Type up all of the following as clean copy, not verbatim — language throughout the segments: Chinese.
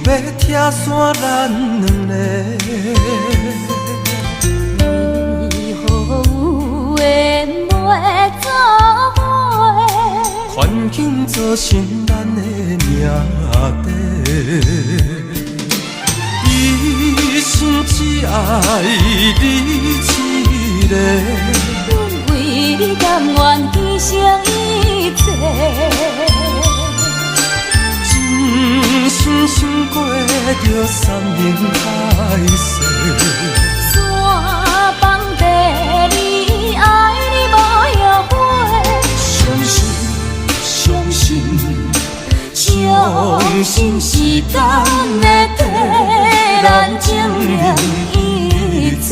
要拆散咱两个，为何有缘袂做伙？环境造成咱的命地，一生只爱你一个。阮为你甘愿牺牲一切，真心想过着山盟海誓，山崩地离，爱你无后悔。相信相信相信时间会替咱证明一切。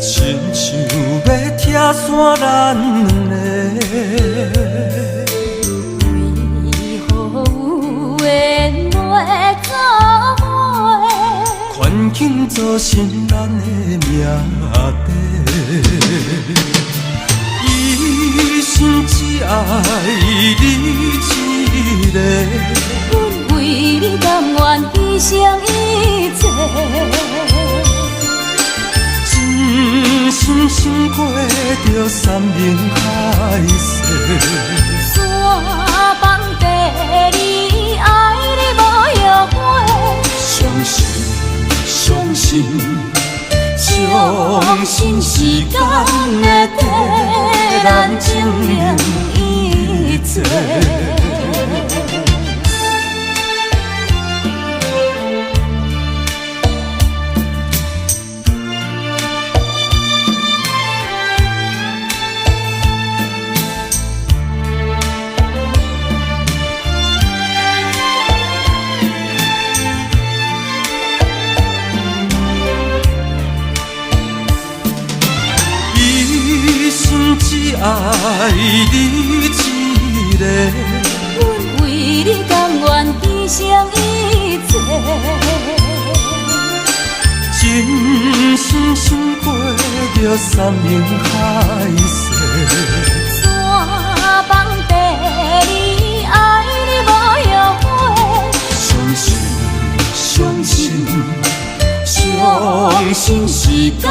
亲像要拆散咱两个，为何有缘袂做伙？环境造成咱的命地，一生只爱你一个。阮为你甘愿牺牲一切，真心想过着山盟海誓，山崩地离，爱你无后悔。相信相信相信时间会替咱证明一切。只爱你一个，阮为你甘愿牺牲一切，真心想过着山盟海誓，山崩地离，爱你无后悔。相信相信相信时间